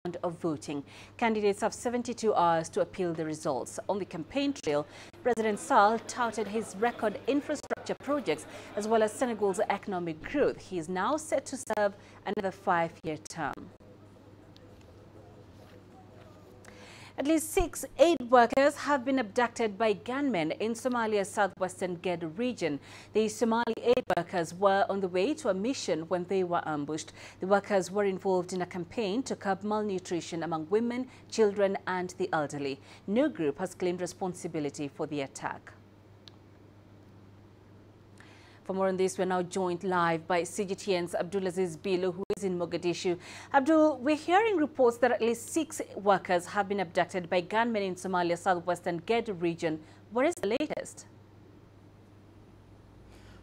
round of voting. Candidates have 72 hours to appeal the results. On the campaign trail, President Sall touted his record infrastructure projects as well as Senegal's economic growth. He is now set to serve another 5-year term. At least 6 aid workers have been abducted by gunmen in Somalia's southwestern Gedo region. The Somali aid workers were on the way to a mission when they were ambushed. The workers were involved in a campaign to curb malnutrition among women, children and the elderly. No group has claimed responsibility for the attack. For more on this, we're now joined live by CGTN's Abdulaziz Bilo, who is in Mogadishu. Abdul, we're hearing reports that at least 6 workers have been abducted by gunmen in Somalia's southwestern Gedo region. What is the latest?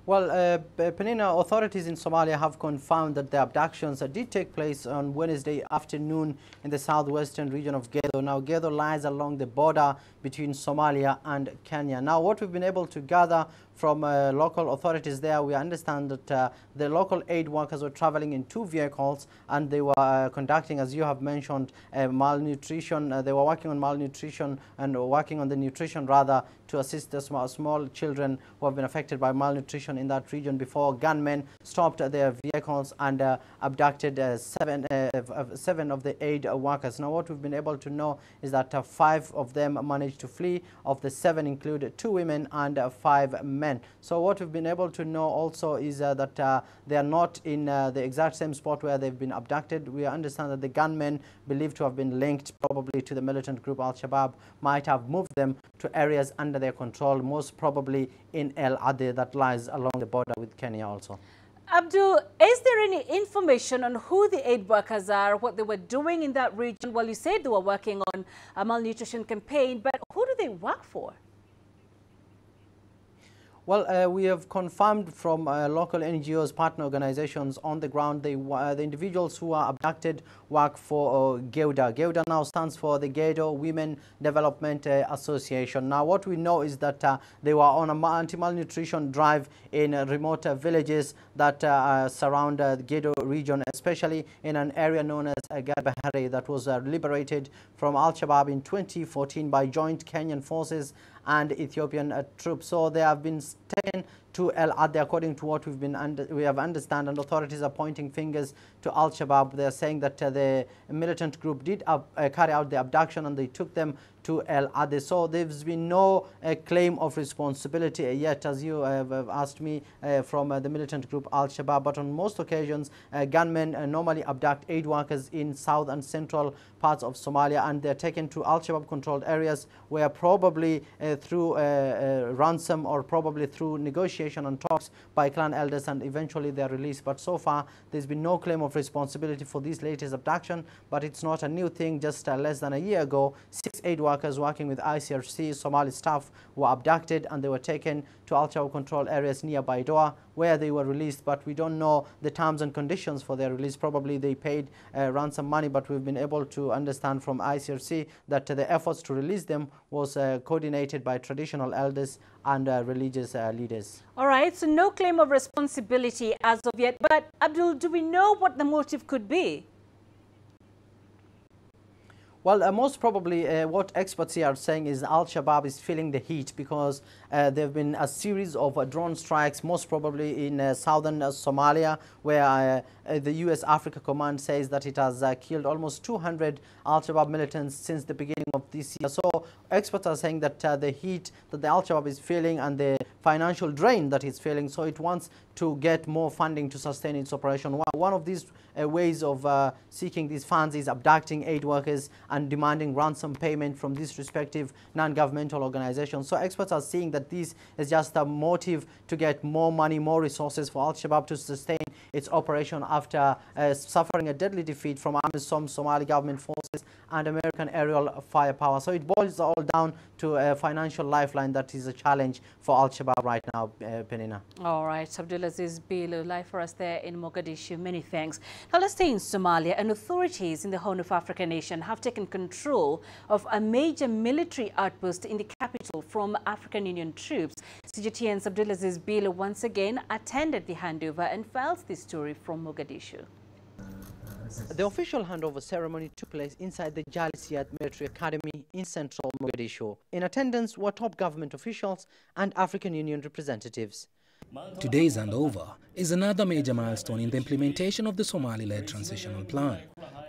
Well, Penninah, authorities in Somalia have confirmed that the abductions did take place on Wednesday afternoon in the southwestern region of Gedo. Now, Gedo lies along the border between Somalia and Kenya. Now, what we've been able to gather from local authorities there, we understand that the local aid workers were traveling in 2 vehicles and they were conducting, as you have mentioned, malnutrition. They were working on malnutrition and working on the nutrition rather to assist the small children who have been affected by malnutrition in that region before gunmen stopped their vehicles and abducted 7 of the aid workers. Now, what we've been able to know is that 5 of them managed to flee. Of the 7 include 2 women and 5 men. So what we've been able to know also is that they are not in the exact same spot where they've been abducted. We understand that the gunmen, believed to have been linked probably to the militant group Al-Shabaab, might have moved them to areas under their control, most probably in El Ade, that lies along the border with Kenya also. Abdul, is there any information on who the aid workers are, what they were doing in that region? Well, you said they were working on a malnutrition campaign, but who do they work for? Well, we have confirmed from local NGOs, partner organizations on the ground, the individuals who are abducted work for GEUDA. GEUDA now stands for the Gedo Women Development Association. Now, what we know is that they were on an anti-malnutrition drive in remote villages that surround the Gedo region, especially in an area known as Garbahare that was liberated from Al-Shabaab in 2014 by joint Kenyan forces and Ethiopian troops. So they have been taken to El Ade, according to what we have understand, and authorities are pointing fingers to Al-Shabaab. They are saying that the militant group did carry out the abduction and they took them to El Ade. So there's been no claim of responsibility yet, as you have asked me, from the militant group Al-Shabaab. But on most occasions, gunmen normally abduct aid workers in south and central parts of Somalia, and they're taken to Al-Shabaab controlled areas where probably through ransom or probably through negotiation and talks by clan elders, and eventually they're released. But so far there's been no claim of responsibility for this latest abduction. But it's not a new thing. Just less than a year ago, 6 aid workers working with ICRC Somali staff were abducted and they were taken to Al-Shabaab controlled areas near Baidoa, where they were released, but we don't know the terms and conditions for their release. Probably they paid ransom money, but we've been able to understand from ICRC that the efforts to release them was coordinated by traditional elders and religious leaders. All right, so no claim of responsibility as of yet. But Abdul, do we know what the motive could be? Well, most probably what experts here are saying is Al-Shabaab is feeling the heat because there have been a series of drone strikes, most probably in southern Somalia, where the U.S. Africa Command says that it has killed almost 200 Al-Shabaab militants since the beginning of this year. So experts are saying that the heat that the Al-Shabaab is feeling and the financial drain that it's feeling, so it wants to get more funding to sustain its operation. One of these ways of seeking these funds is abducting aid workers and demanding ransom payment from these respective non-governmental organizations. So experts are seeing that this is just a motive to get more money, more resources for Al-Shabaab to sustain its operation after suffering a deadly defeat from AMISOM, Somali government forces, and American aerial firepower. So it boils all down to a financial lifeline that is a challenge for Al-Shabaab right now, Penninah. All right, Abdulaziz Bilo, live for us there in Mogadishu. Many thanks. Now let's stay in Somalia, and authorities in the Horn of Africa nation have taken control of a major military outpost in the capital from African Union troops. CGTN's Abdulaziz Bilo once again attended the handover and files this story from Mogadishu. The official handover ceremony took place inside the Jalisiat Military Academy in central Mogadishu. In attendance were top government officials and African Union representatives. Today's handover is another major milestone in the implementation of the Somali-led transitional plan.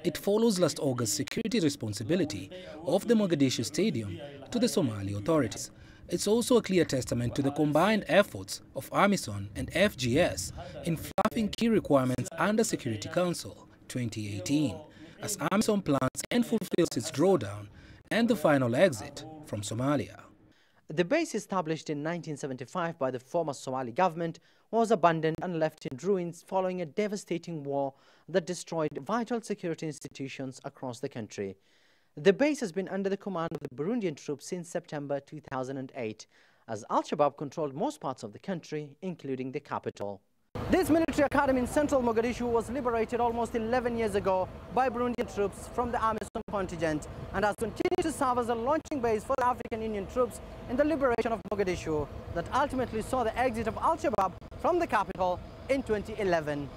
It follows last August's security responsibility of the Mogadishu Stadium to the Somali authorities. It's also a clear testament to the combined efforts of AMISOM and FGS in fluffing key requirements under Security Council 2018, as AMISOM plans and fulfills its drawdown and the final exit from Somalia. The base, established in 1975 by the former Somali government, was abandoned and left in ruins following a devastating war that destroyed vital security institutions across the country. The base has been under the command of the Burundian troops since September 2008, as Al-Shabaab controlled most parts of the country, including the capital. This military academy in central Mogadishu was liberated almost 11 years ago by Burundian troops from the AMISOM contingent and has continued to serve as a launching base for the African Union troops in the liberation of Mogadishu that ultimately saw the exit of Al-Shabaab from the capital in 2011.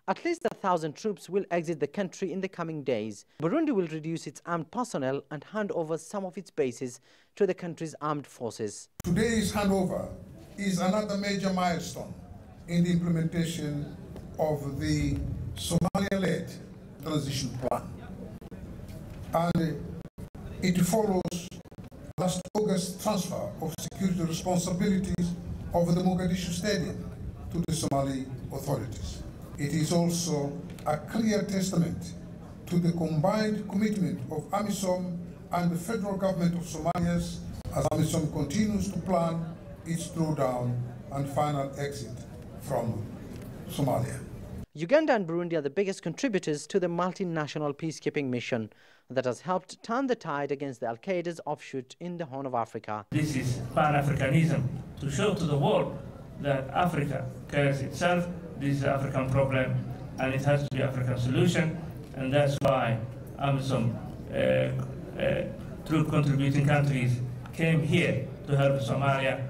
At least 1,000 troops will exit the country in the coming days. Burundi will reduce its armed personnel and hand over some of its bases to the country's armed forces. Today's handover is another major milestone in the implementation of the Somalia-led transition plan. And it follows last August's transfer of security responsibilities of the Mogadishu Stadium to the Somali authorities. It is also a clear testament to the combined commitment of AMISOM and the federal government of Somalia as AMISOM continues to plan its drawdown and final exit from Somalia. Uganda and Burundi are the biggest contributors to the multinational peacekeeping mission that has helped turn the tide against the Al-Qaeda's offshoot in the Horn of Africa. This is Pan-Africanism, to show to the world that Africa cares itself. This is an African problem, and it has to be an African solution, and that's why AMISOM, troop contributing countries, came here to help Somalia,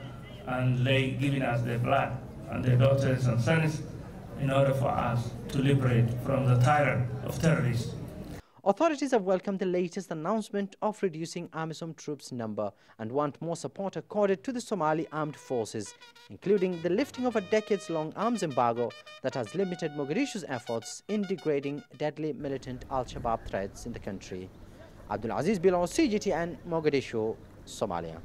and they giving us their blood and their daughters and sons in order for us to liberate from the tyrant of terrorists. Authorities have welcomed the latest announcement of reducing AMISOM troops' number and want more support accorded to the Somali armed forces, including the lifting of a decades-long arms embargo that has limited Mogadishu's efforts in degrading deadly militant Al-Shabaab threats in the country. Abdulaziz Bilo, CGTN, Mogadishu, Somalia.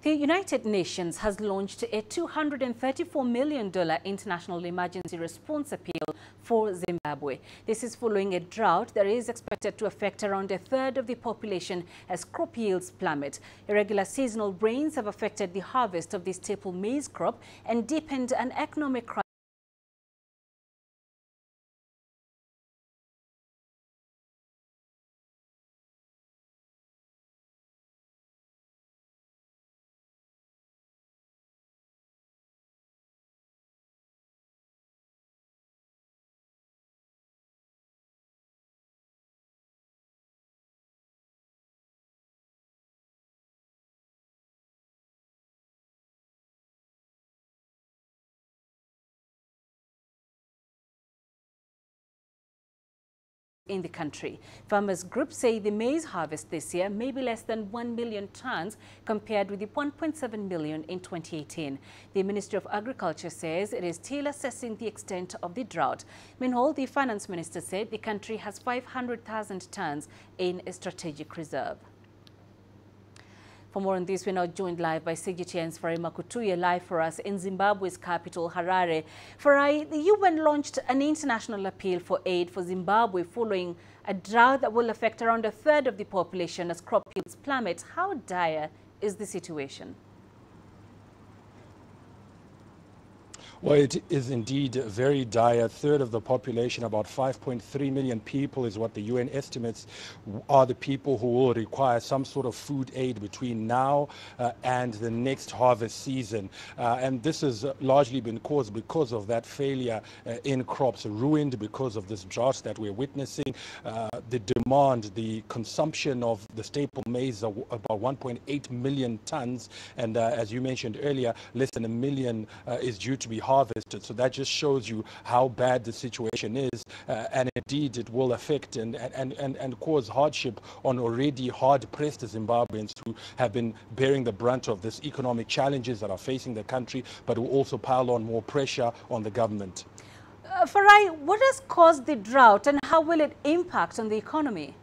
The United Nations has launched a $234 million international emergency response appeal for Zimbabwe. This is following a drought that is expected to affect around a third of the population as crop yields plummet. Irregular seasonal rains have affected the harvest of the staple maize crop and deepened an economic crisis in the country. Farmers groups say the maize harvest this year may be less than 1 million tons compared with the 1.7 million in 2018. The Ministry of Agriculture says it is still assessing the extent of the drought. Meanwhile, the Finance Minister said the country has 500,000 tons in a strategic reserve. For more on this, we're now joined live by CGTN's Farai Makutuye, live for us in Zimbabwe's capital, Harare. Farai, the UN launched an international appeal for aid for Zimbabwe following a drought that will affect around a third of the population as crop yields plummet. How dire is the situation? Well, it is indeed very dire. A third of the population, about 5.3 million people, is what the UN estimates are the people who will require some sort of food aid between now and the next harvest season. And this has largely been caused because of that failure in crops, ruined because of this drought that we're witnessing. The demand, the consumption of the staple maize, about 1.8 million tons. And as you mentioned earlier, less than 1 million is due to be harvested harvested. So that just shows you how bad the situation is, and indeed it will affect and cause hardship on already hard-pressed Zimbabweans who have been bearing the brunt of this economic challenges that are facing the country, but will also pile on more pressure on the government. Farai, what has caused the drought and how will it impact on the economy?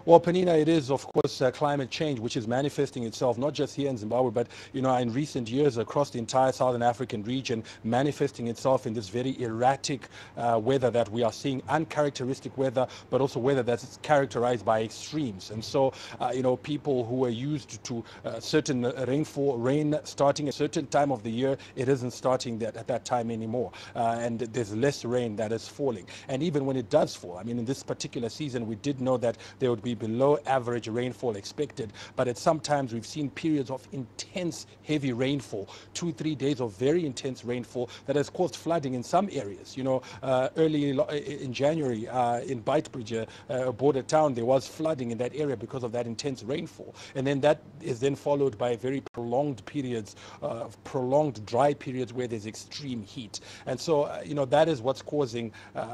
Well, Penninah, it is, of course, climate change, which is manifesting itself not just here in Zimbabwe, but, in recent years across the entire Southern African region, manifesting itself in this very erratic weather that we are seeing, uncharacteristic weather, but also weather that's characterized by extremes. And so, people who are used to certain rain starting a certain time of the year, it isn't starting at that time anymore. And there's less rain that is falling. And even when it does fall, in this particular season, we did know that there would be below average rainfall expected, but at some times we've seen periods of intense heavy rainfall, 2-3 days of very intense rainfall that has caused flooding in some areas. Early in January in Beitbridge, a border town, there was flooding in that area because of that intense rainfall, and then that is then followed by very prolonged periods, prolonged dry periods where there's extreme heat. And so that is what's causing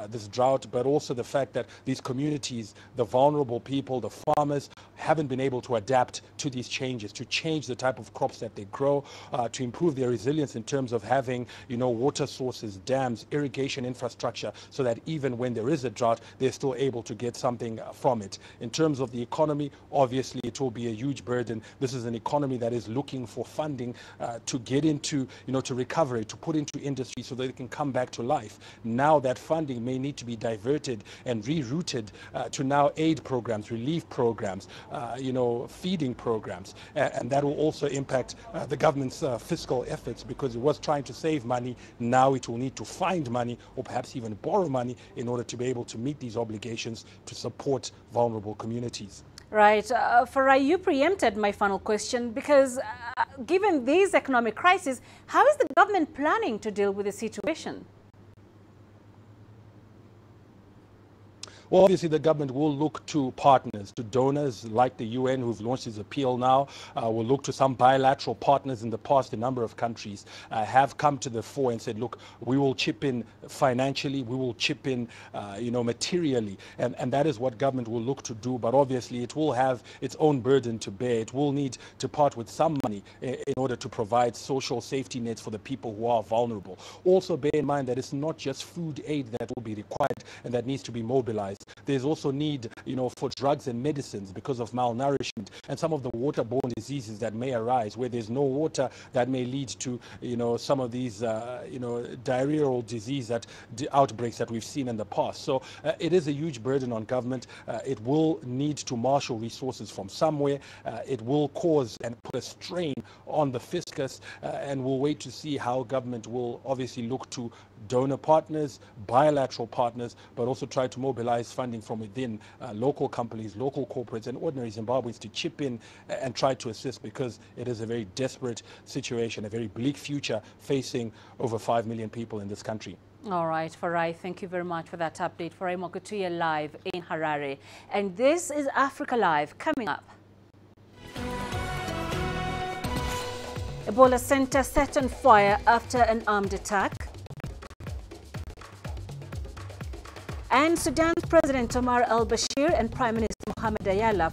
this drought, but also the fact that these communities, the vulnerable people, the farmers, haven't been able to adapt to these changes, to change the type of crops that they grow, to improve their resilience in terms of having, water sources, dams, irrigation infrastructure, so that even when there is a drought, they're still able to get something from it. In terms of the economy, obviously it will be a huge burden. This is an economy that is looking for funding to get into, to recover it, to put into industry so that it can come back to life. Now that funding may need to be diverted and rerouted to now aid programs, relief programs, feeding programs, and that will also impact the government's fiscal efforts, because it was trying to save money. Now it will need to find money or perhaps even borrow money in order to be able to meet these obligations to support vulnerable communities. Right. Farai, you preempted my final question, because given these economic crises, how is the government planning to deal with the situation? Well, obviously, the government will look to partners, to donors like the UN, who've launched this appeal now. Will look to some bilateral partners. In the past, a number of countries have come to the fore and said, look, we will chip in financially, we will chip in, materially. And that is what government will look to do. But obviously, it will have its own burden to bear. It will need to part with some money in order to provide social safety nets for the people who are vulnerable. Also, bear in mind that it's not just food aid that will be required and that needs to be mobilized. There's also need, for drugs and medicines because of malnourishment and some of the waterborne diseases that may arise. Where there's no water, that may lead to, some of these, diarrheal disease outbreaks that we've seen in the past. So it is a huge burden on government. It will need to marshal resources from somewhere. It will cause and put a strain on the fiscus, and we'll wait to see how government will obviously look to donor partners, bilateral partners, but also try to mobilize funding from within local companies, local corporates, and ordinary Zimbabweans to chip in and try to assist, because it is a very desperate situation, a very bleak future facing over 5 million people in this country. All right, Farai, thank you very much for that update. Farai Mokutuya live in Harare. And this is Africa Live coming up. Ebola center set on fire after an armed attack. And Sudan's President Omar al-Bashir and Prime Minister Mohamed Ayala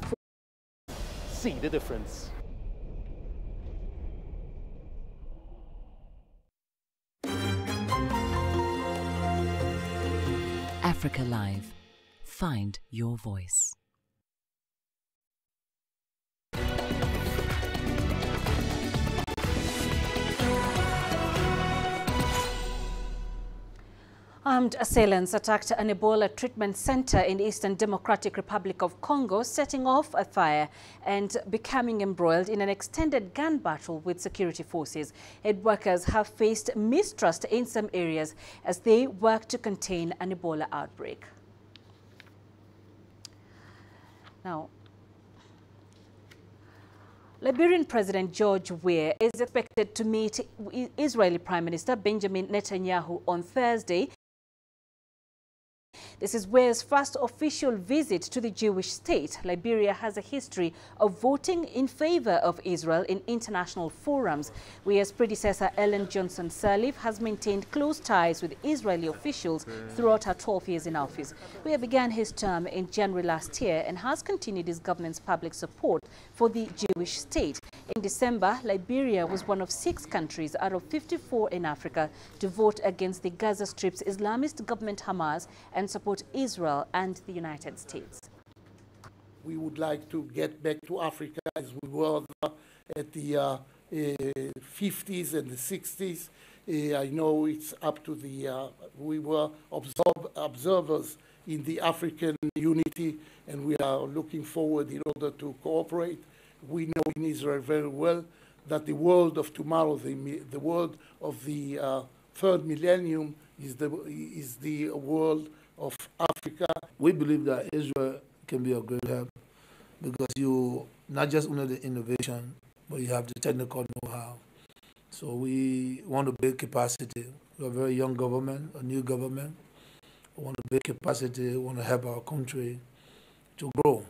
see the difference. Africa Live. Find your voice. Armed assailants attacked an Ebola treatment center in the Eastern Democratic Republic of Congo, setting off a fire and becoming embroiled in an extended gun battle with security forces. Aid workers have faced mistrust in some areas as they work to contain an Ebola outbreak. Now, Liberian President George Weah is expected to meet Israeli Prime Minister Benjamin Netanyahu on Thursday. This is Ware's first official visit to the Jewish state. Liberia has a history of voting in favor of Israel in international forums. Ware's predecessor Ellen Johnson Sirleaf has maintained close ties with Israeli officials throughout her 12 years in office. Ware began his term in January last year and has continued his government's public support for the Jewish state. In December, Liberia was one of 6 countries out of 54 in Africa to vote against the Gaza Strip's Islamist government Hamas and support Israel and the United States. We would like to get back to Africa as we were at the 50s and the 60s. I know it's up to the, we were observers in the African unity, and we are looking forward in order to cooperate. We know in Israel very well that the world of tomorrow, the world of the third millennium, is the world of Africa. We believe that Israel can be a great help because you not just only the innovation, but you have the technical know-how. So we want to build capacity. We're a very young government, a new government. We want to build capacity, we want to help our country to grow.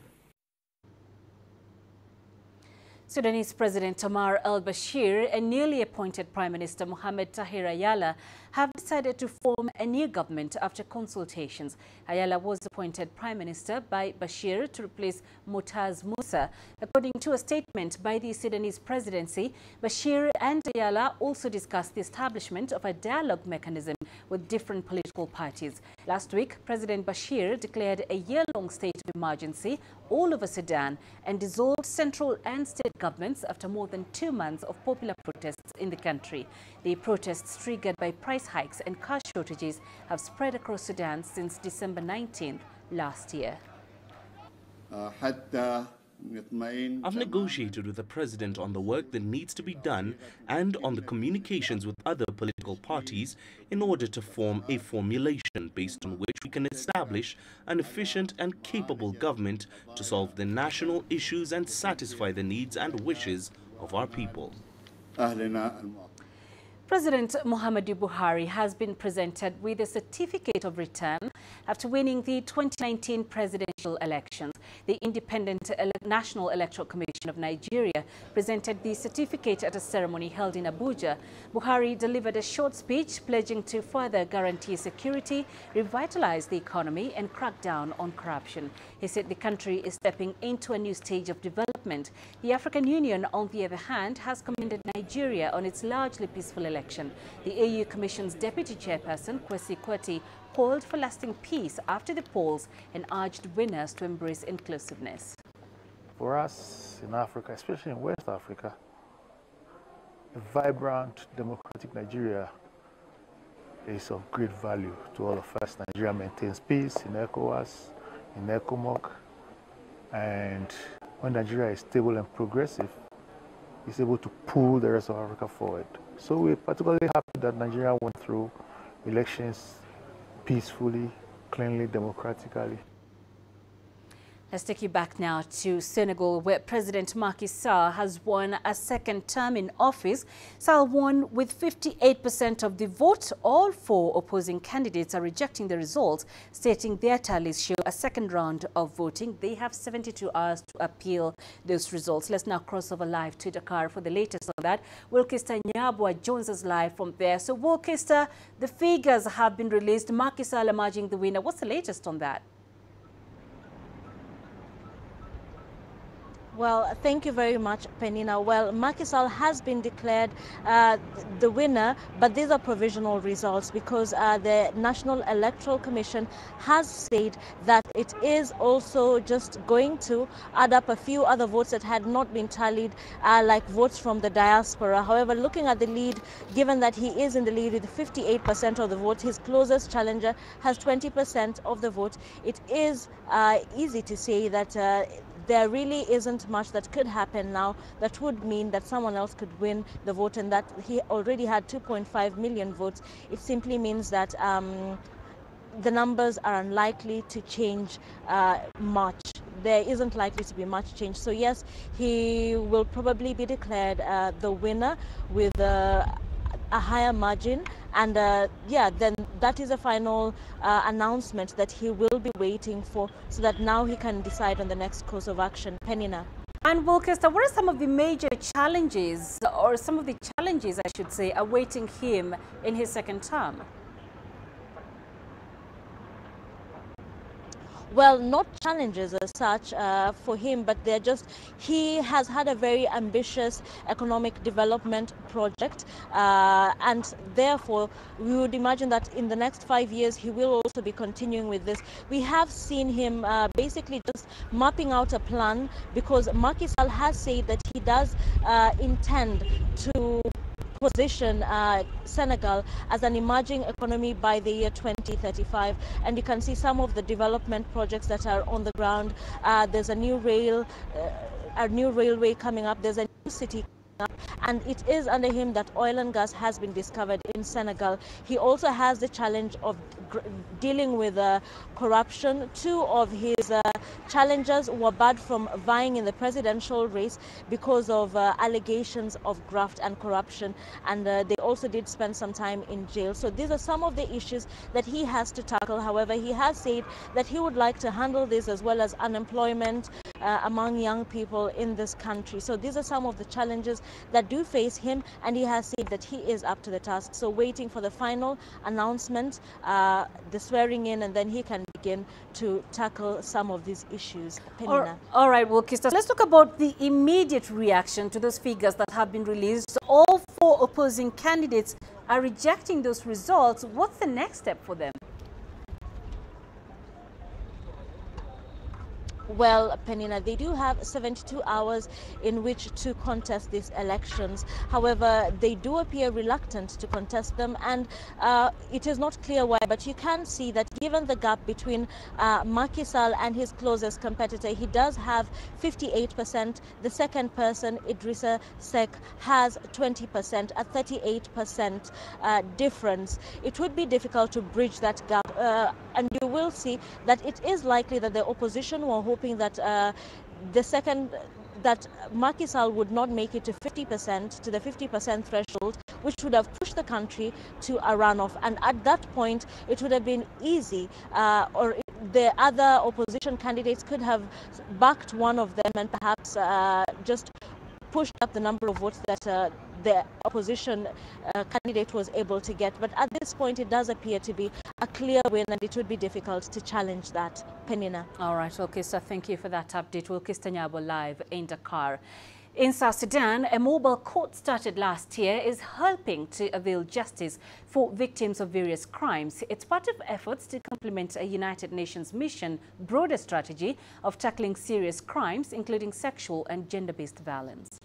Sudanese President Omar al-Bashir and newly appointed Prime Minister Mohamed Tahir Ayala have decided to form a new government after consultations. Ayala was appointed Prime Minister by Bashir to replace Motaz Musa. According to a statement by the Sudanese presidency, Bashir and Ayala also discussed the establishment of a dialogue mechanism with different political parties. Last week, President Bashir declared a year-long state of emergency all over Sudan and dissolved central and state governments after more than 2 months of popular protests in the country. The protests, triggered by price hikes and cash shortages, have spread across Sudan since December 19th last year. I've negotiated with the President on the work that needs to be done and on the communications with other political parties in order to form a formulation based on which we can establish an efficient and capable government to solve the national issues and satisfy the needs and wishes of our people. President Muhammadu Buhari has been presented with a certificate of return after winning the 2019 presidential elections. The Independent National Electoral Commission of Nigeria presented the certificate at a ceremony held in Abuja. Buhari delivered a short speech pledging to further guarantee security, revitalize the economy and crack down on corruption. He said the country is stepping into a new stage of development. The African Union, on the other hand, has commended Nigeria on its largely peaceful election. The AU Commission's Deputy Chairperson, Kwesi Kweti, called for lasting peace after the polls and urged winners to embrace inclusiveness. For us in Africa, especially in West Africa, a vibrant, democratic Nigeria is of great value to all of us. Nigeria maintains peace in ECOWAS, in ECOMOC, and when Nigeria is stable and progressive, it's able to pull the rest of Africa forward. So we're particularly happy that Nigeria went through elections peacefully, cleanly, democratically. Let's take you back now to Senegal, where President Macky Sall has won a second term in office. Sall won with 58% of the vote. All 4 opposing candidates are rejecting the results, stating their tallies show a second round of voting. They have 72 hours to appeal those results. Let's now cross over live to Dakar for the latest on that. Wilkester Nyabwa joins us live from there. So, Wilkester, the figures have been released. Macky Sall emerging the winner. What's the latest on that? Well, thank you very much, Penninah. Well, Macky Sall has been declared the winner, but these are provisional results because the National Electoral Commission has said that it is also just going to add up a few other votes that had not been tallied, like votes from the diaspora. However, looking at the lead, given that he is in the lead with 58% of the vote, his closest challenger has 20% of the vote. It is easy to say that there really isn't much that could happen now that would mean that someone else could win the vote, and that he already had 2.5 million votes. It simply means that the numbers are unlikely to change much. There isn't likely to be much change. So yes, he will probably be declared the winner with a higher margin, and yeah, then that is a final announcement that he will be waiting for, so that now he can decide on the next course of action. Penninah. And Wilkester, what are some of the major challenges, or some of the challenges, I should say, awaiting him in his second term? Well, not challenges as such for him, but they're just, he has had a very ambitious economic development project, and therefore we would imagine that in the next 5 years he will also be continuing with this. We have seen him basically just mapping out a plan, because Macky Sall has said that he does intend to position Senegal as an emerging economy by the year 2035, and you can see some of the development projects that are on the ground. There's a new railway coming up. There's a new city coming up, and it is under him that oil and gas has been discovered in Senegal. He also has the challenge of dealing with corruption. Two of his challengers were barred from vying in the presidential race because of allegations of graft and corruption, and they also did spend some time in jail. So these are some of the issues that he has to tackle. However, he has said that he would like to handle this, as well as unemployment among young people in this country. So these are some of the challenges that do face him, and he has said that he is up to the task. So waiting for the final announcement, the swearing in, and then he can begin to tackle some of these issues. Penninah. All right, Wilkester, let's talk about the immediate reaction to those figures that have been released. All four opposing candidates are rejecting those results. What's the next step for them? Well, Penninah, they do have 72 hours in which to contest these elections. However, they do appear reluctant to contest them, and it is not clear why, but you can see that given the gap between Macky Sall and his closest competitor, he does have 58%. The second person, Idrissa Seck, has 20%, a 38% difference. It would be difficult to bridge that gap, and you will see that it is likely that the opposition were hoping that that Macky Sall would not make it to 50%, to the 50% threshold, which would have pushed the country to a runoff. And at that point, it would have been easy, or the other opposition candidates could have backed one of them and perhaps just pushed up the number of votes that the opposition candidate was able to get. But at this point, it does appear to be a clear win, and it would be difficult to challenge that. Penninah. All right, Wilkester, thank you for that update. Wilkester Nyabo live in Dakar. In South Sudan, a mobile court started last year is helping to avail justice for victims of various crimes. It's part of efforts to complement a United Nations mission broader strategy of tackling serious crimes, including sexual and gender-based violence.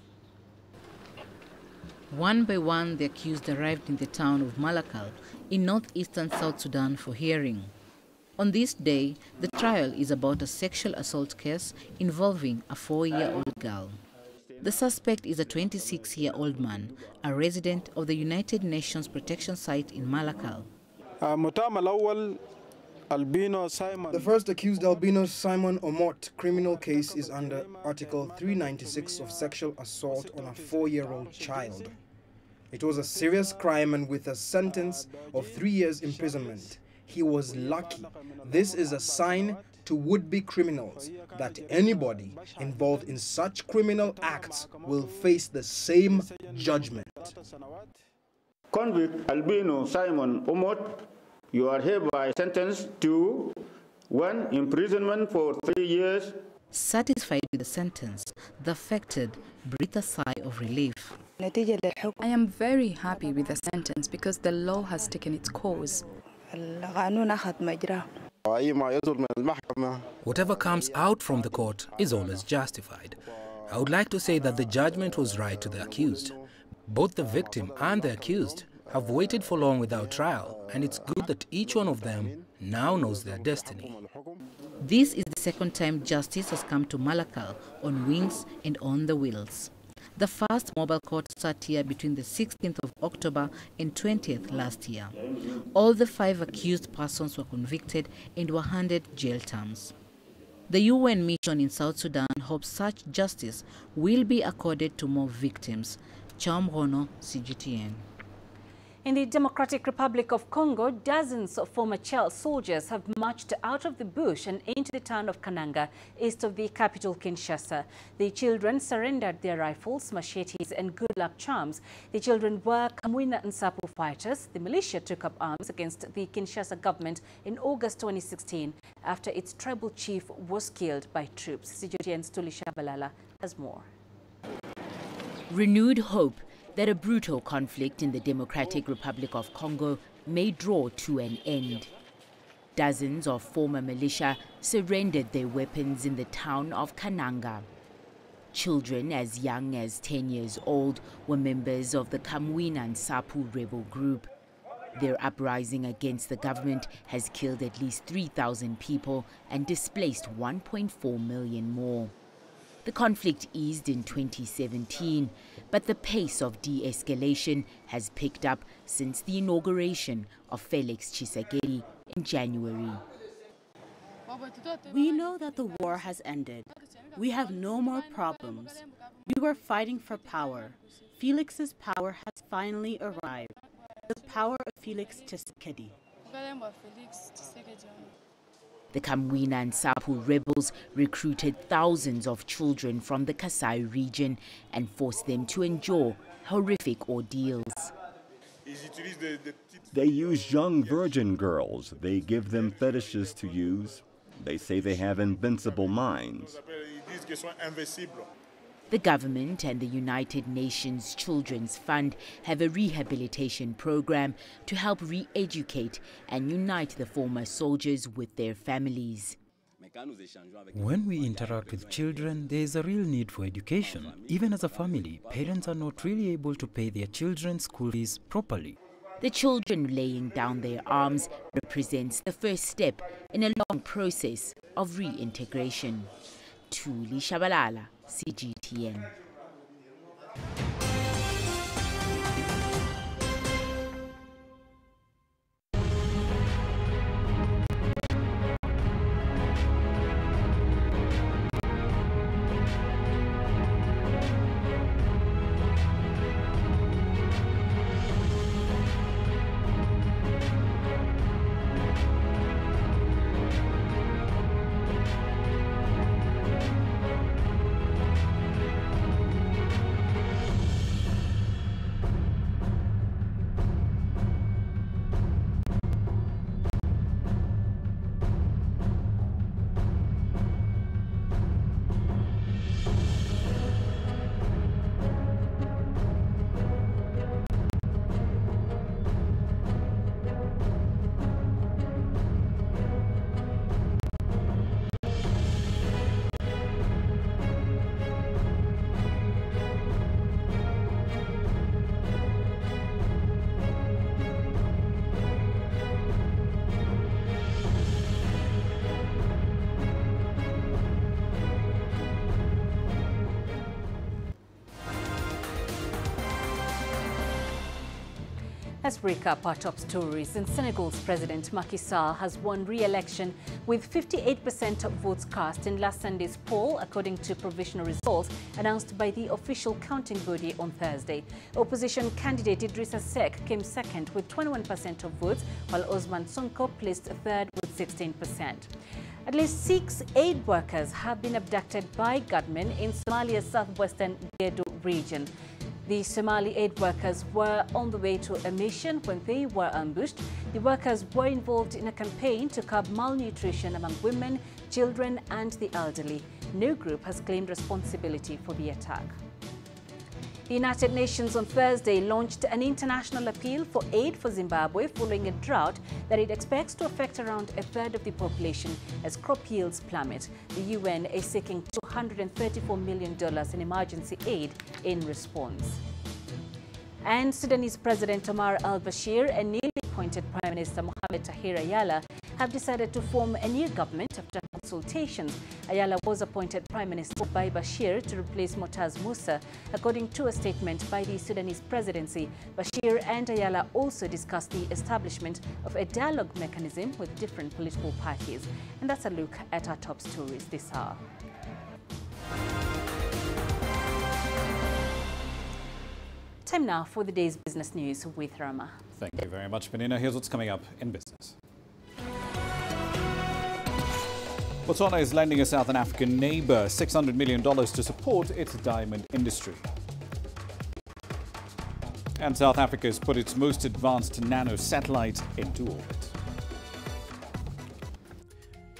One by one, the accused arrived in the town of Malakal in northeastern South Sudan for hearing. On this day, the trial is about a sexual assault case involving a 4-year-old girl. The suspect is a 26-year-old man, a resident of the United Nations protection site in Malakal. The first accused, Albino Simon Omot, criminal case is under Article 396 of sexual assault on a 4-year-old child. It was a serious crime, and with a sentence of 3 years imprisonment. He was lucky. This is a sign to would-be criminals that anybody involved in such criminal acts will face the same judgment. Convict Albino Simon Omot, you are hereby sentenced to 1 imprisonment for 3 years. Satisfied with the sentence, the affected breathed a sigh of relief. I am very happy with the sentence because the law has taken its course. Whatever comes out from the court is always justified. I would like to say that the judgment was right to the accused. Both the victim and the accused have waited for long without trial, and it's good that each one of them now knows their destiny. This is the second time justice has come to Malakal on wings and on the wheels. The first mobile court sat here between the 16th of October and 20th last year. All the 5 accused persons were convicted and were handed jail terms. The UN mission in South Sudan hopes such justice will be accorded to more victims. Cham Rono, CGTN. In the Democratic Republic of Congo, dozens of former child soldiers have marched out of the bush and into the town of Kananga, east of the capital Kinshasa. The children surrendered their rifles, machetes and good luck charms. The children were Penninah Nsapu fighters. The militia took up arms against the Kinshasa government in August 2016 after its tribal chief was killed by troops. CGTN's Shabalala has more. Renewed hope that a brutal conflict in the Democratic Republic of Congo may draw to an end. Dozens of former militia surrendered their weapons in the town of Kananga. Children as young as 10 years old were members of the Penninah Nsapu rebel group. Their uprising against the government has killed at least 3,000 people and displaced 1.4 million more. The conflict eased in 2017, but the pace of de-escalation has picked up since the inauguration of Felix Tshisekedi in January. We know that the war has ended. We have no more problems. We were fighting for power. Felix's power has finally arrived. The power of Felix Tshisekedi. The Penninah Nsapu rebels recruited thousands of children from the Kasai region and forced them to endure horrific ordeals. They use young virgin girls. They give them fetishes to use. They say they have invincible minds. The government and the United Nations Children's Fund have a rehabilitation program to help re-educate and unite the former soldiers with their families. When we interact with children, there is a real need for education. Even as a family, parents are not really able to pay their children's school fees properly. The children laying down their arms represents the first step in a long process of reintegration. Shabalala, CGTN. Let's recap our top stories. In Senegal's President Macky Sall has won re-election with 58% of votes cast in last Sunday's poll, according to provisional results announced by the official counting body on Thursday. Opposition candidate Idrissa Seck came second with 21% of votes, while Ousmane Sonko placed third with 16%. At least 6 aid workers have been abducted by gunmen in Somalia's southwestern Gedo region. The Somali aid workers were on the way to a mission when they were ambushed. The workers were involved in a campaign to curb malnutrition among women, children and the elderly. No group has claimed responsibility for the attack. The United Nations on Thursday launched an international appeal for aid for Zimbabwe following a drought that it expects to affect around a third of the population as crop yields plummet. The UN is seeking $234 million in emergency aid in response. And Sudanese President Omar al-Bashir and newly appointed Prime Minister Mohamed Tahir Ayala have decided to form a new government after consultations. Ayala was appointed Prime Minister by Bashir to replace Motaz Musa, according to a statement by the Sudanese presidency. Bashir and Ayala also discussed the establishment of a dialogue mechanism with different political parties. And that's a look at our top stories this hour. Time now for the day's business news with Rama. Thank you very much, Penninah. Here's what's coming up in business. Botswana is lending a Southern African neighbour $600 million to support its diamond industry. And South Africa has put its most advanced nano satellite into orbit.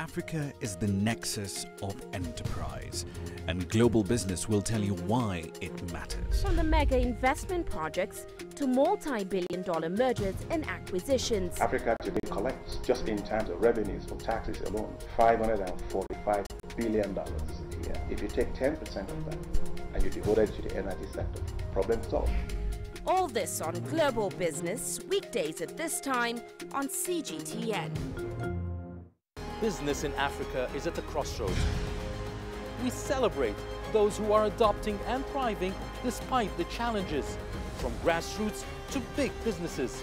Africa is the nexus of enterprise, and global business will tell you why it matters. From the mega investment projects to multi-billion-dollar mergers and acquisitions. Africa today collects, just in terms of revenues from taxes alone, $545 billion a year. If you take 10% of that and you devote it to the energy sector, problem solved. All this on Global Business, weekdays at this time on CGTN. Business in Africa is at a crossroads. We celebrate those who are adopting and thriving despite the challenges, from grassroots to big businesses.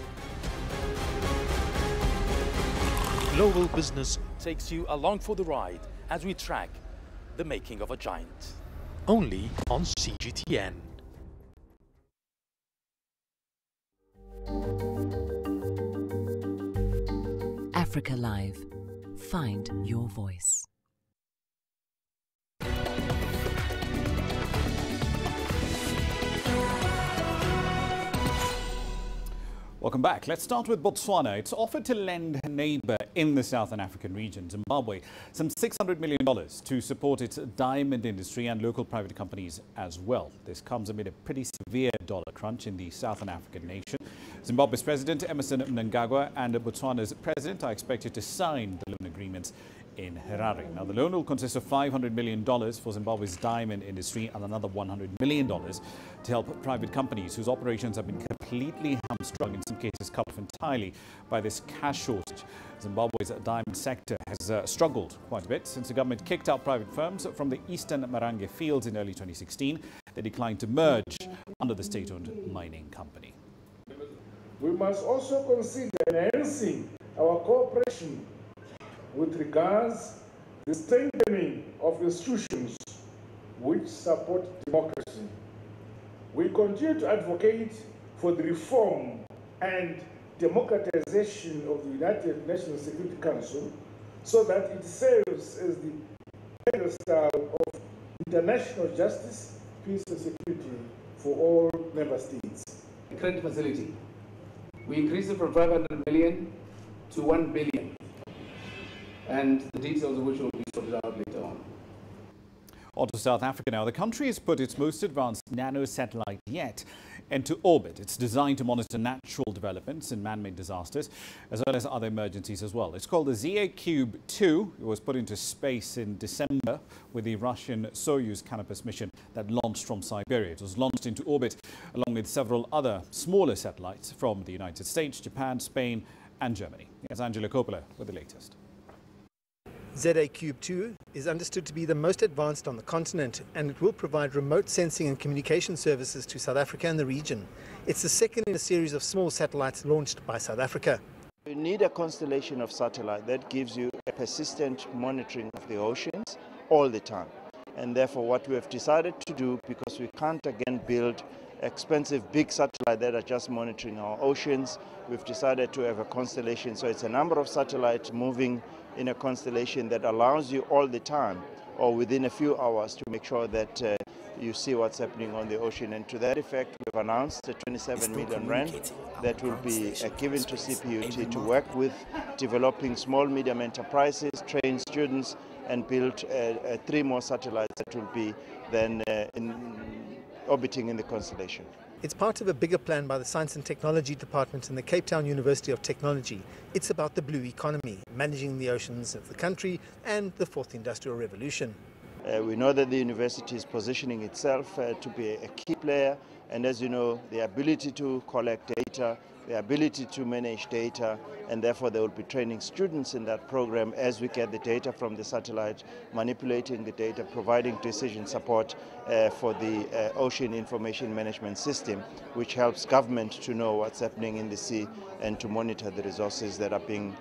Global Business takes you along for the ride as we track the making of a giant. Only on CGTN. Africa Live. Find your voice. Welcome back. Let's start with Botswana. It's offered to lend a neighbour in the Southern African region, Zimbabwe, some $600 million to support its diamond industry and local private companies as well. This comes amid a pretty severe dollar crunch in the Southern African nation. Zimbabwe's President Emmerson Mnangagwa and Botswana's President are expected to sign the loan agreements in Harare. Now, the loan will consist of $500 million for Zimbabwe's diamond industry and another $100 million to help private companies whose operations have been completely hamstrung, in some cases cut off entirely by this cash shortage. Zimbabwe's diamond sector has struggled quite a bit since the government kicked out private firms from the eastern Marange fields in early 2016. They declined to merge under the state-owned mining company. We must also consider enhancing our cooperation with regards to the strengthening of institutions which support democracy. We continue to advocate for the reform and democratization of the United Nations Security Council so that it serves as the pedestal of international justice, peace and security for all member states. The credit facility, we increased it from 500 million to 1 billion. And the details of which will be sorted out later on. On to South Africa now. The country has put its most advanced nano satellite yet into orbit. It's designed to monitor natural developments and man-made disasters, as well as other emergencies as well. It's called the ZA-Cube-2. It was put into space in December with the Russian Soyuz Canopus mission that launched from Siberia. It was launched into orbit along with several other smaller satellites from the United States, Japan, Spain and Germany. Here's Angela Coppola with the latest. ZA-Cube-2 is understood to be the most advanced on the continent, and it will provide remote sensing and communication services to South Africa and the region. It's the second in a series of small satellites launched by South Africa. You need a constellation of satellite that gives you a persistent monitoring of the oceans all the time. And therefore what we have decided to do, because we can't again build expensive big satellites that are just monitoring our oceans, we've decided to have a constellation. So it's a number of satellites moving in a constellation that allows you all the time or within a few hours to make sure that you see what's happening on the ocean. And to that effect, we've announced a 27 million rand that will be given to CPUT to work with developing small, medium enterprises, train students, and build 3 more satellites that will be then orbiting in the constellation. It's part of a bigger plan by the Science and Technology Department in the Cape Town University of Technology. It's about the blue economy, managing the oceans of the country and the fourth industrial revolution. We know that the university is positioning itself to be a key player, and as you know, the ability to collect data, the ability to manage data, and therefore they will be training students in that program as we get the data from the satellite, manipulating the data, providing decision support for the Ocean Information Management System, which helps government to know what's happening in the sea and to monitor the resources that are being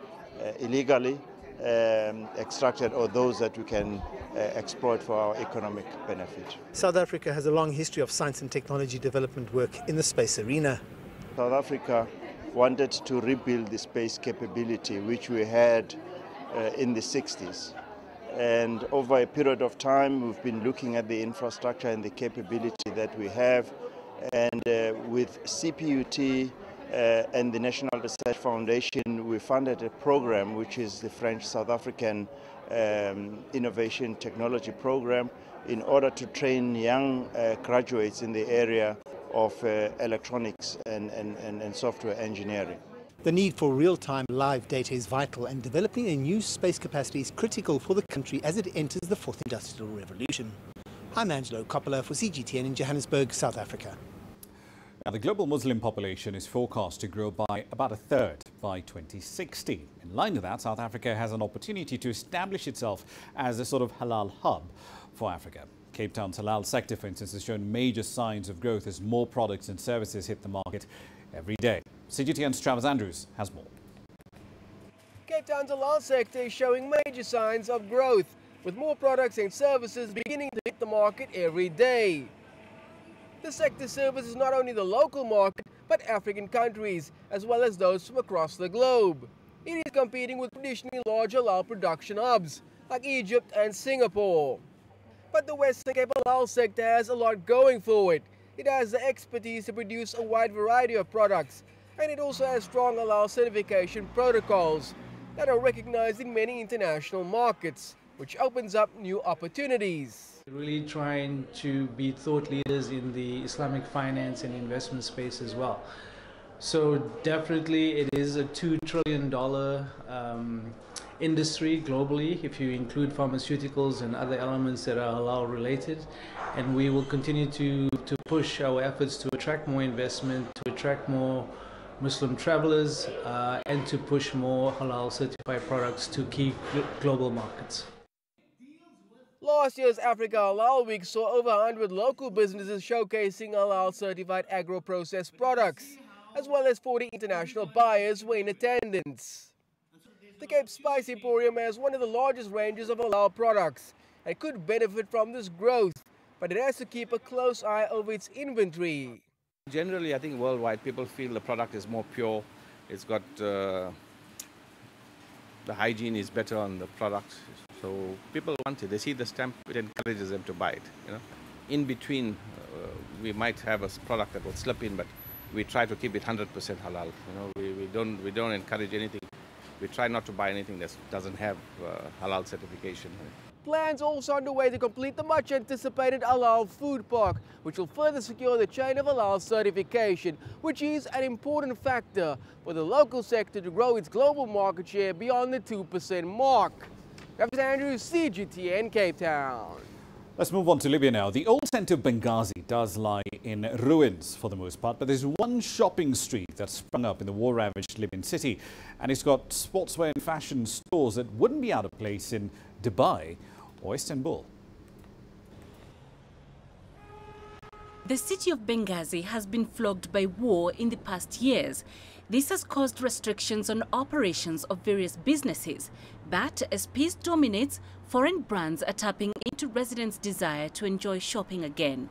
illegally extracted or those that we can exploit for our economic benefit. South Africa has a long history of science and technology development work in the space arena. South Africa wanted to rebuild the space capability which we had in the 60s. And over a period of time, we've been looking at the infrastructure and the capability that we have. And with CPUT and the National Research Foundation, we funded a program which is the French-South African Innovation Technology Program in order to train young graduates in the area of electronics and software engineering. The need for real-time live data is vital, and developing a new space capacity is critical for the country as it enters the fourth industrial revolution. I'm Angelo Coppola for CGTN in Johannesburg, South Africa. Now, the global Muslim population is forecast to grow by about a third by 2060. In line with that, South Africa has an opportunity to establish itself as a sort of halal hub for Africa. Cape Town's halal sector, for instance, has shown major signs of growth as more products and services hit the market every day. CGTN's Travis Andrews has more. Cape Town's halal sector is showing major signs of growth, with more products and services beginning to hit the market every day. The sector services not only the local market, but African countries, as well as those from across the globe. It is competing with traditionally large halal production hubs, like Egypt and Singapore. But the Western Cape halal sector has a lot going for it. It has the expertise to produce a wide variety of products, and it also has strong halal certification protocols that are recognized in many international markets, which opens up new opportunities. Really trying to be thought leaders in the Islamic finance and investment space as well. So definitely it is a $2 trillion industry globally, if you include pharmaceuticals and other elements that are halal related. And we will continue to push our efforts to attract more investment, to attract more Muslim travelers, and to push more halal certified products to key global markets. Last year's Africa Halal Week saw over 100 local businesses showcasing halal certified agro-processed products, as well as 40 international buyers were in attendance. The Cape Spice Emporium has one of the largest ranges of halal products and could benefit from this growth, but it has to keep a close eye over its inventory. Generally, I think worldwide people feel the product is more pure. It's got the hygiene is better on the product, so people want it. They see the stamp, it encourages them to buy it. You know, in between, we might have a product that will slip in, but we try to keep it 100% halal. You know, we don't encourage anything. We try not to buy anything that doesn't have halal certification. Plans also underway to complete the much anticipated halal food park, which will further secure the chain of halal certification, which is an important factor for the local sector to grow its global market share beyond the 2% mark. Travis Andrews, CGTN, Cape Town. Let's move on to Libya now. The old centre of Benghazi does lie in ruins for the most part, but there's one shopping street that's sprung up in the war-ravaged Libyan city, and it's got sportswear and fashion stores that wouldn't be out of place in Dubai or Istanbul. The city of Benghazi has been flogged by war in the past years. This has caused restrictions on operations of various businesses. But as peace dominates, foreign brands are tapping into residents' desire to enjoy shopping again.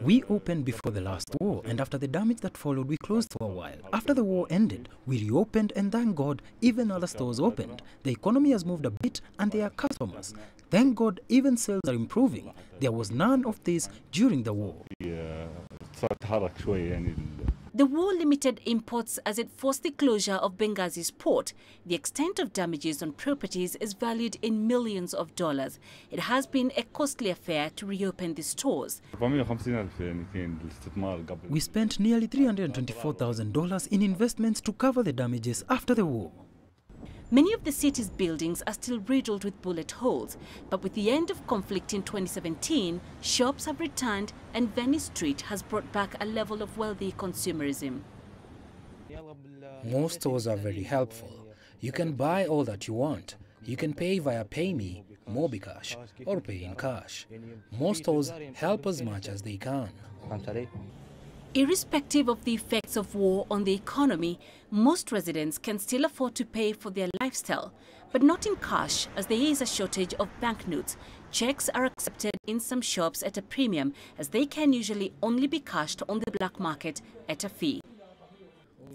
We opened before the last war, and after the damage that followed, we closed for a while. After the war ended, we reopened, and thank God, even other stores opened. The economy has moved a bit, and there are customers. Thank God, even sales are improving. There was none of this during the war. The war limited imports as it forced the closure of Benghazi's port. The extent of damages on properties is valued in millions of dollars. It has been a costly affair to reopen the stores. We spent nearly $324,000 in investments to cover the damages after the war. Many of the city's buildings are still riddled with bullet holes, but with the end of conflict in 2017, shops have returned and Venice Street has brought back a level of wealthy consumerism. Most stores are very helpful. You can buy all that you want. You can pay via PayMe, MobiCash, or pay in cash. Most stores help as much as they can. Irrespective of the effects of war on the economy, most residents can still afford to pay for their lifestyle, but not in cash as there is a shortage of banknotes. Checks are accepted in some shops at a premium as they can usually only be cashed on the black market at a fee.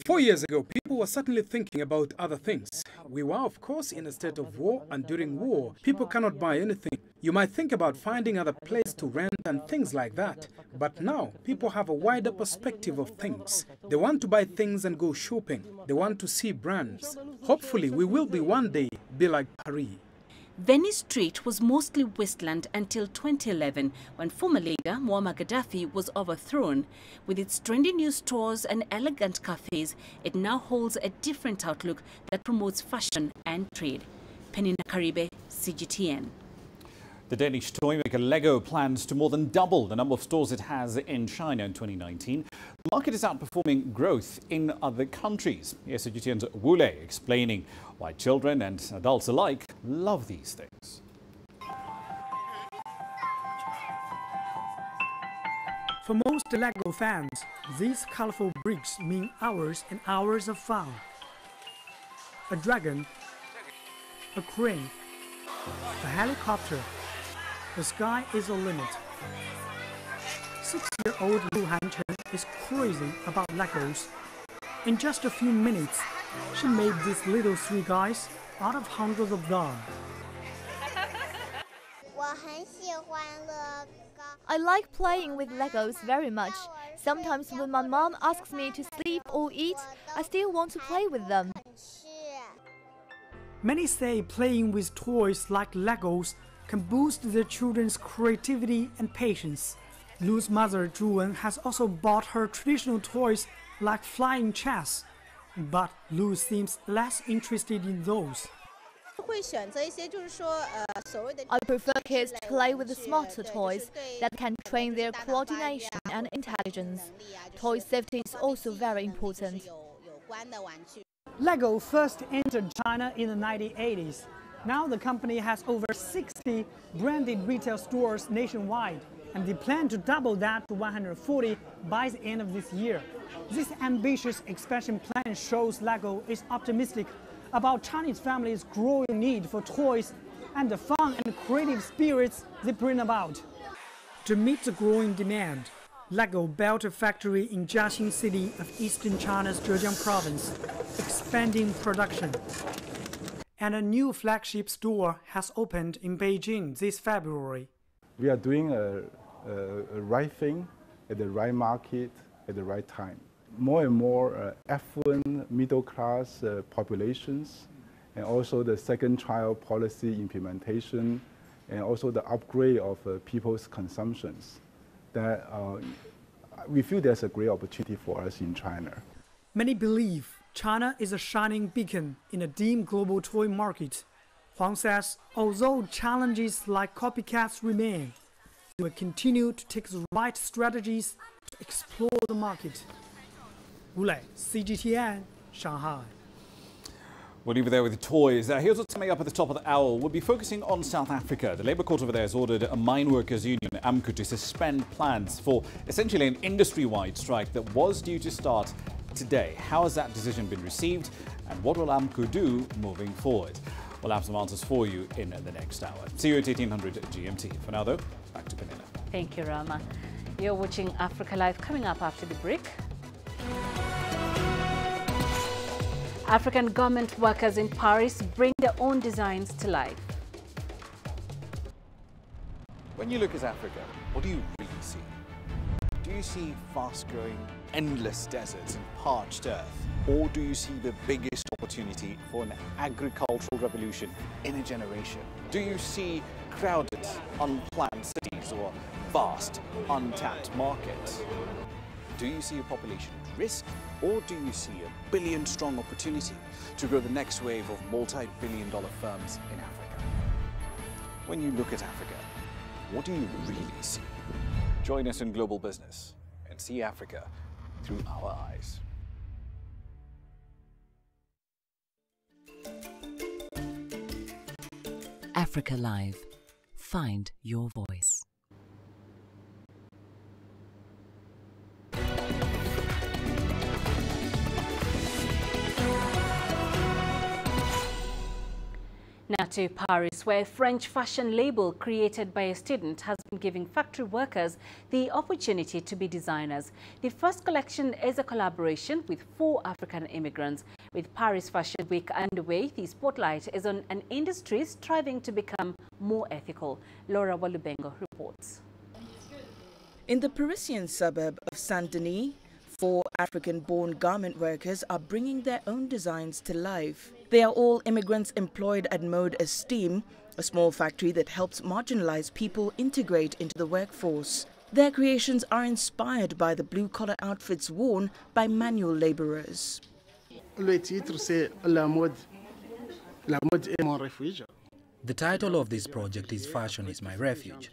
4 years ago, people were certainly thinking about other things. We were, of course, in a state of war, and during war, people cannot buy anything. You might think about finding other place to rent and things like that. But now, people have a wider perspective of things. They want to buy things and go shopping. They want to see brands. Hopefully, we will be one day be like Paris. Venice Street was mostly wasteland until 2011, when former leader Muammar Gaddafi was overthrown. With its trendy new stores and elegant cafes, it now holds a different outlook that promotes fashion and trade. Penninah Karibe, CGTN. The Danish toy maker Lego plans to more than double the number of stores it has in China in 2019. The market is outperforming growth in other countries. Here's CGTN's Wule explaining why children and adults alike love these things. For most Lego fans, these colorful bricks mean hours and hours of fun. A dragon, a crane, a helicopter. The sky is the limit. 6-year-old Lu Hanchen is crazy about Legos. In just a few minutes, she made these little three guys out of hundreds of them. I like playing with Legos very much. Sometimes when my mom asks me to sleep or eat, I still want to play with them. Many say playing with toys like Legos can boost their children's creativity and patience. Lu's mother, Zhuwen, has also bought her traditional toys like flying chess, but Lu seems less interested in those. I prefer kids to play with the smarter toys that can train their coordination and intelligence. Toy safety is also very important. Lego first entered China in the 1980s. Now the company has over 60 branded retail stores nationwide, and they plan to double that to 140 by the end of this year. This ambitious expansion plan shows Lego is optimistic about Chinese families' growing need for toys and the fun and creative spirits they bring about. To meet the growing demand, Lego built a factory in Jiaxing City of eastern China's Zhejiang province, expanding production. And a new flagship store has opened in Beijing this February. We are doing a right thing at the right market at the right time. More and more affluent middle-class populations, and also the second child policy implementation, and also the upgrade of people's consumptions. That we feel there's a great opportunity for us in China. Many believe China is a shining beacon in a dim global toy market. Huang says, although challenges like copycats remain, they will continue to take the right strategies to explore the market. Wule, CGTN, Shanghai. We'll leave it there with the toys. Here's what's coming up at the top of the hour. We'll be focusing on South Africa. The Labour Court over there has ordered a mine workers union, AMCU, to suspend plans for essentially an industry-wide strike that was due to start today. How has that decision been received, and what will AMCU do moving forward? We'll have some answers for you in the next hour. See you at 1800 GMT. For now, though, back to Penninah. Thank you, Rama. You're watching Africa Live. Coming up after the break. African garment workers in Paris bring their own designs to life. When you look at Africa, what do you really see? Do you see fast-growing, endless deserts and parched earth? Or do you see the biggest opportunity for an agricultural revolution in a generation? Do you see crowded, unplanned cities or vast, untapped markets? Do you see a population at risk, or do you see a billion-strong opportunity to grow the next wave of multi-billion-dollar firms in Africa? When you look at Africa, what do you really see? Join us in Global Business and see Africa through our eyes. Africa Live. Find your voice. Now to Paris, where a French fashion label created by a student has been giving factory workers the opportunity to be designers. The first collection is a collaboration with 4 African immigrants. With Paris Fashion Week underway, the spotlight is on an industry striving to become more ethical. Laura Walubengo reports. In the Parisian suburb of Saint-Denis, 4 African-born garment workers are bringing their own designs to life. They are all immigrants employed at Mode Esteem, a small factory that helps marginalized people integrate into the workforce. Their creations are inspired by the blue-collar outfits worn by manual laborers. Le titre, c'est La mode est mon refuge. The title of this project is Fashion is My Refuge.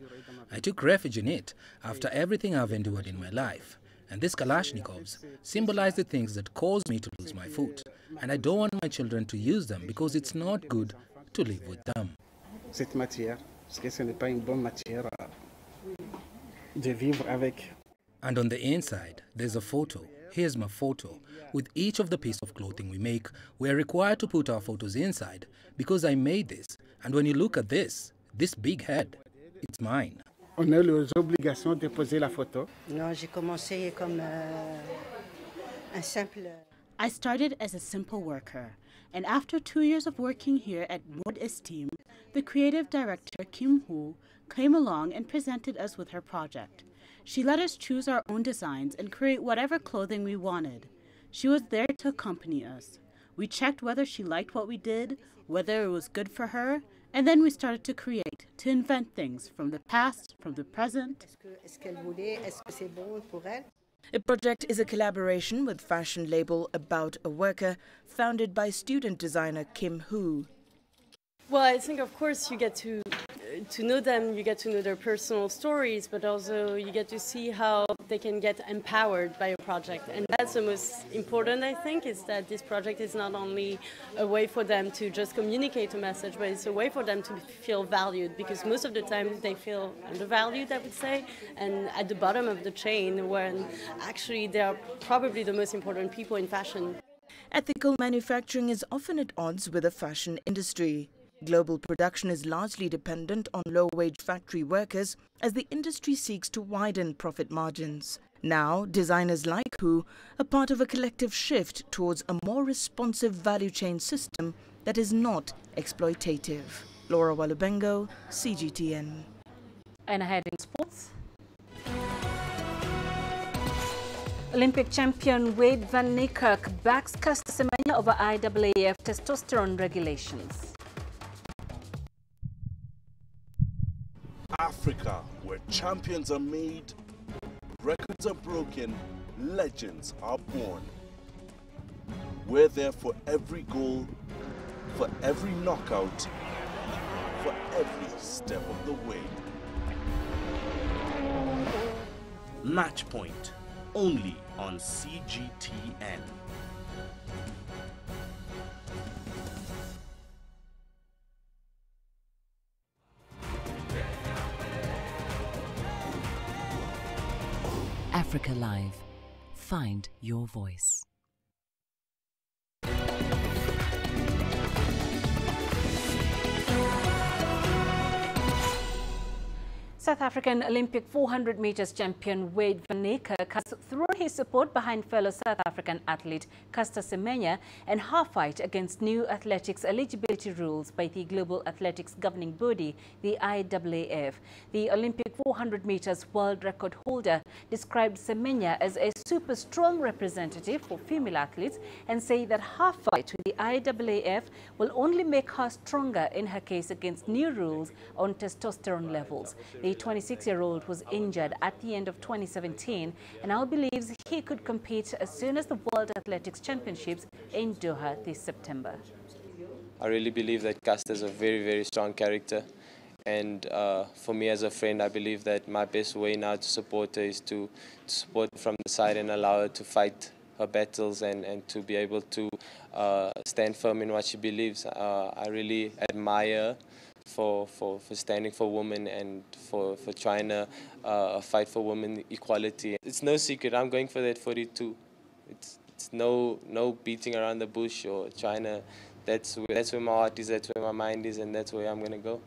I took refuge in it after everything I've endured in my life. And these Kalashnikovs symbolize the things that caused me to lose my foot. And I don't want my children to use them because it's not good to live with them. Cette matière, parce que ce n'est pas une bonne matière de vivre avec. And on the inside, there's a photo. Here's my photo. With each of the piece of clothing we make, we are required to put our photos inside because I made this. And when you look at this big head, it's mine. On a l'obligation de poser la photo. Non, j'ai commencé comme un simple. I started as a simple worker, and after 2 years of working here at Mode Esteem, the creative director Kim Hu came along and presented us with her project. She let us choose our own designs and create whatever clothing we wanted. She was there to accompany us. We checked whether she liked what we did, whether it was good for her, and then we started to create, to invent things from the past, from the present. The project is a collaboration with fashion label About a Worker, founded by student designer Kim Hu. Well, I think, of course, you get to know them, you get to know their personal stories, but also you get to see how they can get empowered by a project. And that's the most important, I think, is that this project is not only a way for them to just communicate a message, but it's a way for them to feel valued, because most of the time they feel undervalued, I would say, and at the bottom of the chain, when actually they are probably the most important people in fashion. Ethical manufacturing is often at odds with the fashion industry. Global production is largely dependent on low-wage factory workers as the industry seeks to widen profit margins. Now, designers like Hu are part of a collective shift towards a more responsive value chain system that is not exploitative. Laura Walubengo, CGTN. And ahead in sports. Olympic champion Wade van Niekerk backs Caster Semenya over IAAF testosterone regulations. Africa, where champions are made, records are broken, legends are born. We're there for every goal, for every knockout, for every step of the way. Match Point, only on CGTN. Africa Live. Find your voice. South African Olympic 400 meters champion Wade van Niekerk has thrown his support behind fellow South African athlete Caster Semenya and her fight against new athletics eligibility rules by the global athletics governing body, the IAAF. The Olympic 400 meters world record holder described Semenya as a super strong representative for female athletes and said that her fight with the IAAF will only make her stronger in her case against new rules on testosterone levels. The 26-year-old was injured at the end of 2017 and now believes he could compete as soon as the World Athletics Championships in Doha this September. I really believe that Caster is a very, very strong character. And for me as a friend, I believe that my best way now to support her is to support her from the side and allow her to fight her battles and to be able to stand firm in what she believes. I really admire her for standing for women and for trying to fight for women equality. It's no secret, I'm going for that 42. It's no beating around the bush or trying to that's where my heart is, that's where my mind is, and that's where I'm going to go.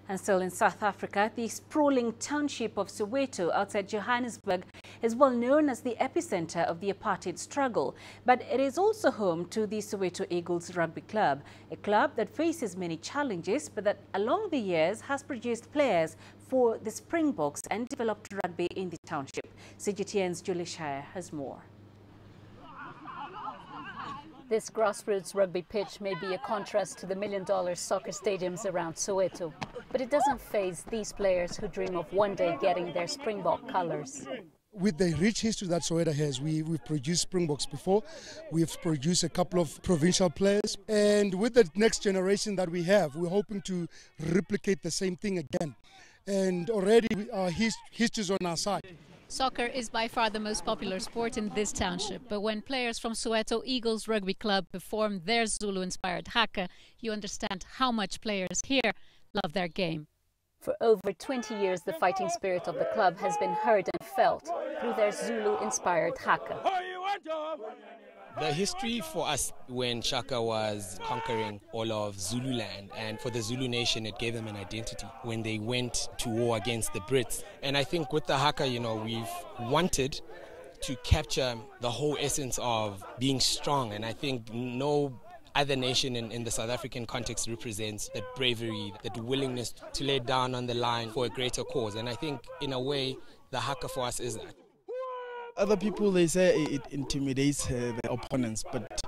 And still in South Africa, the sprawling township of Soweto outside Johannesburg is well known as the epicenter of the apartheid struggle. But it is also home to the Soweto Eagles Rugby Club, a club that faces many challenges, but that along the years has produced players for the Springboks and developed rugby in the township. CGTN's Julie Shire has more. This grassroots rugby pitch may be a contrast to the million-dollar soccer stadiums around Soweto, but it doesn't faze these players who dream of one day getting their Springbok colours. With the rich history that Soweto has, we've produced Springboks before, we've produced a couple of provincial players, and with the next generation that we have, we're hoping to replicate the same thing again. And already our history is on our side. Soccer is by far the most popular sport in this township, but when players from Soweto Eagles Rugby Club perform their Zulu-inspired haka, you understand how much players here love their game. For over 20 years, the fighting spirit of the club has been heard and felt through their Zulu-inspired haka. The history for us when Shaka was conquering all of Zululand, and for the Zulu nation it gave them an identity when they went to war against the Brits. And I think with the haka, you know, we've wanted to capture the whole essence of being strong, and I think no other nation in the South African context represents that bravery, that willingness to lay down on the line for a greater cause. And I think in a way the haka for us is that. Other people, they say it intimidates the opponents, but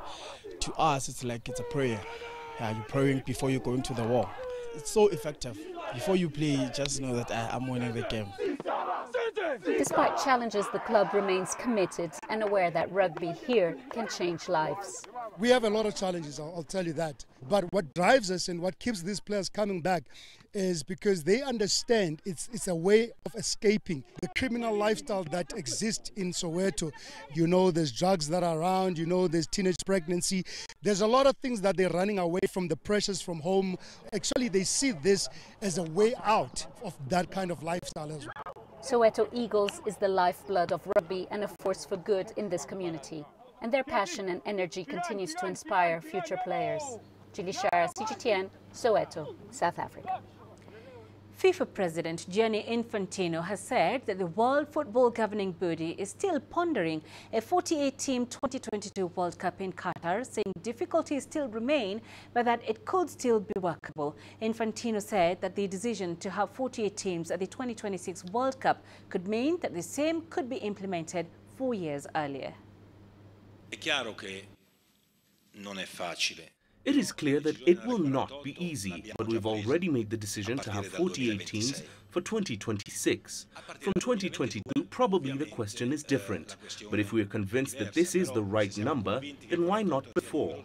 to us it's like it's a prayer. Yeah, you're praying before you go into the war. It's so effective. Before you play, just know that I'm winning the game. Despite challenges, the club remains committed and aware that rugby here can change lives. We have a lot of challenges, I'll tell you that. But what drives us and what keeps these players coming back is because they understand it's a way of escaping the criminal lifestyle that exists in Soweto. You know, there's drugs that are around, you know, there's teenage pregnancy. There's a lot of things that they're running away from, the pressures from home. Actually, they see this as a way out of that kind of lifestyle as well. Soweto Eagles is the lifeblood of rugby and a force for good in this community. And their passion and energy continues to inspire future players. Julie Shire, CGTN, Soweto, South Africa. FIFA President Gianni Infantino has said that the World Football Governing Body is still pondering a 48-team 2022 World Cup in Qatar, saying difficulties still remain, but that it could still be workable. Infantino said that the decision to have 48 teams at the 2026 World Cup could mean that the same could be implemented 4 years earlier. È chiaro che non è facile. It is clear that it will not be easy, but we've already made the decision to have 48 teams for 2026. From 2022, probably the question is different. But if we are convinced that this is the right number, then why not before?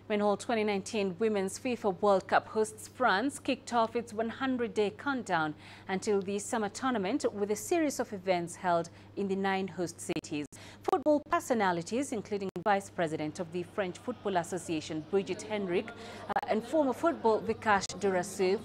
Meanwhile, 2019 Women's FIFA World Cup hosts France kicked off its 100-day countdown until the summer tournament with a series of events held in the 9 host cities. Football personalities, including Vice President of the French Football Association, Brigitte Henrique, and former football Vikash Durasu,